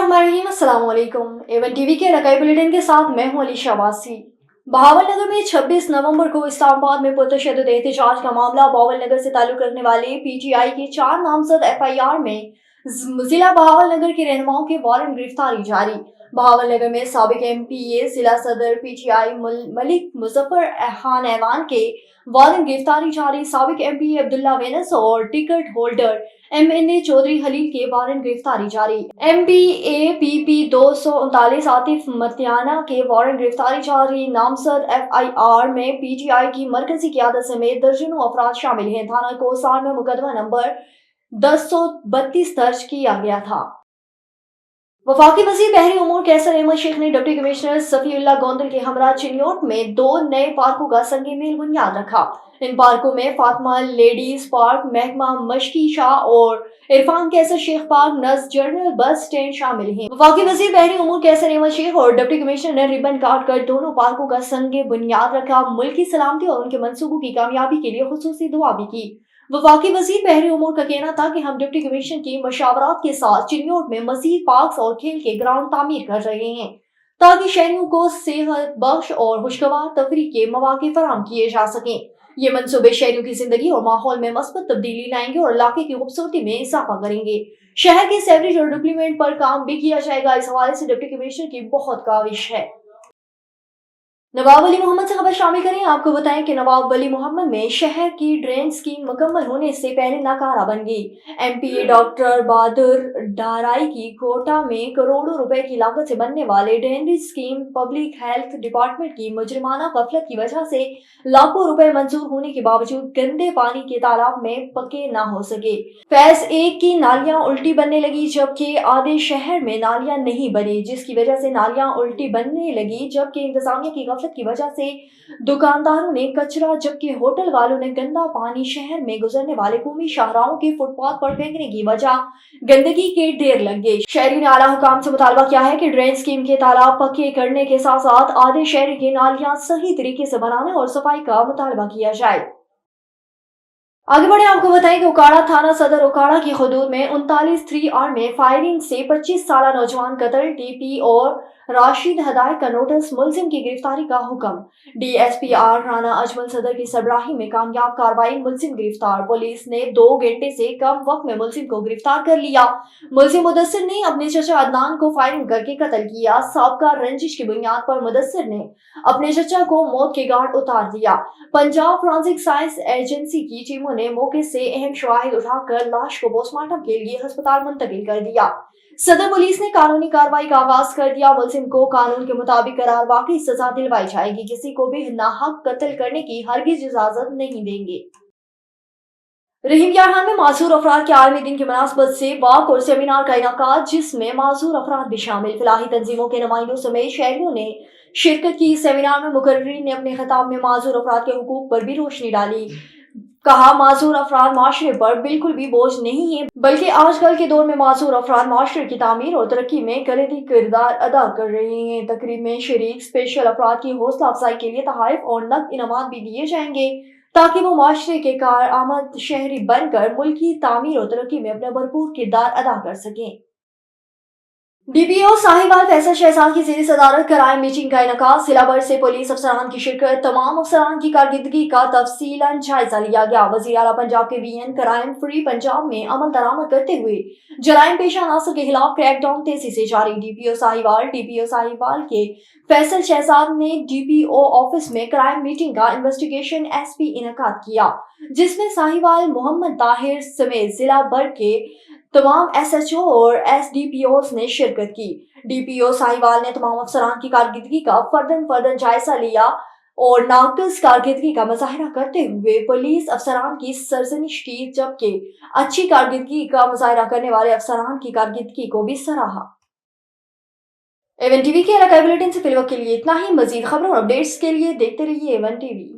बिस्मिल्लाहिर्रहमानिर्रहीम, अस्सलाम वालेकुम। एवन टीवी के रकाई बुलेटिन के साथ मैं हूं अली शाबासी। बहावलनगर में 26 नवंबर को इस्लामाबाद में पुरतशद्दुद एहतजाज का मामला बहावलनगर से ताल्लुक रखने वाले पीटीआई के 4 नामजद एफआईआर में जिला बहावलनगर के रहनुमाओं के वारंट गिरफ्तारी जारी। बहावलनगर में साबिक एमपीए जिला सदर पीटीआई मलिक मुजफ्फर खान ऐवान के वारंट गिरफ्तारी जारी। साबिक एमपीए अब्दुल्ला वेनस और टिकट होल्डर एमएनए चौधरी हलील के वारंट गिरफ्तारी जारी। एमपीए पीपी 239 आतिफ मतियाना के वारंट गिरफ्तारी जारी। नामजद एफआईआर में पीटीआई की मरकजी क़यादत समेत दर्जनों अफराद शामिल हैं। थाना कोसार में मुकदमा नंबर 1032 दर्ज किया गया था। वफाकी वज़ीर बहरी उमूर कैसर अहमद शेख ने डिप्टी कमिश्नर सफीउल्लाह गोंदल के हमरा चिन्योट में 2 नए पार्कों का संगे मेल बुनियाद रखा। इन पार्कों में फातिमा लेडीज पार्क, महकमा मशकी शाह और इरफान कैसर शेख पार्क नज़ जनरल बस स्टैंड शामिल हैं। वफाकी वज़ीर बहरी उमूर कैसर अहमद शेख और डिप्टी कमिश्नर ने रिबन काट कर दोनों पार्कों का संगे बुनियाद रखा। मुल्क की सलामती और उनके मंसूबों की कामयाबी के लिए खुसूसी दुआ भी की। वफाकी वज़ीर बहरी उमूर का कहना था कि हम डिप्टी कमिश्नर की मशावरात के साथ चिन्योट में मजीद पार्क्स और खेल के ग्राउंड तामीर कर रहे हैं ताकि शहरियों को सेहत बख्श और खुशगवार तफरीह के मौके फराहम किए जा सकें। ये मंसूबे शहरियों की जिंदगी और माहौल में मस्बत तब्दीली लाएंगे और इलाके की खूबसूरती में इजाफा करेंगे। शहर के सेवरेज और डिप्लीमेंट पर काम भी किया जाएगा। इस हवाले से डिप्टी कमिश्नर की बहुत काविश है। नवाब वली मोहम्मद से खबर शामिल करें। आपको बताएं कि नवाब वली मोहम्मद में शहर की ड्रेन स्कीम मुकम्मल होने से पहले नाकारा बन गई। एमपीए डॉक्टर बहादुर डाराई की कोटा में करोड़ों रुपए की लागत से बनने वाले drainage scheme public health department की मुजरिमाना गफलत की वजह से लाखों रुपए मंजूर होने के बावजूद गंदे पानी के तालाब में पके न हो सके। फेज 1 की नालियां उल्टी बनने लगी जबकि आधे शहर में नालियां नहीं बनी, जिसकी वजह से नालियां उल्टी बनने लगी जबकि इंतजामिया की की वजह से दुकानदारों ने कचरा जबकि होटल वालों ने गंदा पानी शहर में गुजरने वाले कौमी शाहराहों के फुटपाथ पर फेंकने की वजह गंदगी के ढेर लग गए। शहरी ने आला हुकाम से मुतालबा किया है कि ड्रेन स्कीम के तालाब पक्के करने के साथ साथ आधे शहर की नालियां सही तरीके से बनाने और सफाई का मुतालबा किया जाए। आगे बढ़े आपको बताएं कि उकाड़ा थाना सदर उकाड़ा की हदूद में 39 3R में फायरिंग से 25 साल नौजवान कत्ल, टीपी और राशिद हदायत का नोटिस, मुलजिम की गिरफ्तारी का हुक्म। डीएसपी आर राना अजमल सदर की सरबराही में कामयाब कार्रवाई, मुलजिम गिरफ्तार। पुलिस ने 2 घंटे से कम वक्त में मुलजिम को गिरफ्तार कर लिया। मुलजिम मुदस्सिर ने अपने चचा अदनान को फायरिंग करके कत्ल किया। साबका रंजिश की बुनियाद पर मुदस्सिर ने अपने चचा को मौत के घाट उतार दिया। पंजाब फॉरेंसिक साइंस एजेंसी की टीमों ने मौके से अहम शवाहिद उठाकर लाश को पोस्टमार्टम के लिए अस्पताल मुंतकिल कर दिया। सदर पुलिस ने कानूनी कार्रवाई का आगाज कर दिया। मुलजिम को कानून के मुताबिक करार वाकई सजा दिलवाई जाएगी। किसी को भी नाहक कत्ल करने की हरगिज इजाजत नहीं देंगे। रहीम यार में माजूर अफराद के आलमी दिन की मुनासबत से वाक और सेमिनार का इनाकाद, जिसमें माजूर अफराद भी शामिल। फिलहाल तंजीमों के नुमाइंदों समेत शहरियों ने शिरकत की। सेमिनार में मुकर्रिरीन ने अपने खिताब में माजूर अफराद के हुकूक पर भी रोशनी डाली। कहा, माजूर अफराद माशरे पर बिल्कुल भी बोझ नहीं है, बल्कि आजकल के दौर में माजूर अफराद माशरे की तामीर और तरक्की में कलीदी किरदार अदा कर रहे हैं। तकरीब में शरीक स्पेशल अफराद की हौसला अफजाई के लिए तहाइफ और नकद इनामात भी दिए जाएंगे ताकि वो माशरे के कारआमद शहरी बनकर मुल्क की तामीर और तरक्की में अपना भरपूर किरदार अदा कर सकें। डीपीओ साहिवाल फैसल शहजाद की ज़ेर सदारत क्राइम मीटिंग का इनकाद, जिला भर से पुलिस अफसरान की शिरकत, तमाम अफसरान की कारकर्दगी का तफसीलन जायजा लिया गया। वज़ीर आला पंजाब के वीएन क्राइम फ्री पंजाब में अमल दरामद करते हुए जराइम पेशा अनासर के खिलाफ क्रैकडाउन तेजी से जारी। डीपीओ साहिवाल के फैसल शहजाद ने डीपीओ ऑफिस में क्राइम मीटिंग का इन्वेस्टिगेशन एसपी इनकाद किया, जिसमें साहिवाल, मोहम्मद ताहिर समेत जिला भर के तमाम एसएचओ और एसडीपीओ ने शिरकत की। डीपीओ साहिवाल ने तमाम अफसरान की कारकर्दगी का फर्दन जायजा लिया और नाकिस कारकर्दगी का मुजाहरा करते हुए पुलिस अफसरान की सरजनिश की, जबकि अच्छी कारकर्दगी का मुजाहरा करने वाले अफसरान की कारकर्दगी को भी सराहा। एवन टीवी के इलाकाई बुलेटिन से फिलहाल के लिए इतना ही। मजीद खबरों और अपडेट्स के लिए देखते रहिए एवन टीवी।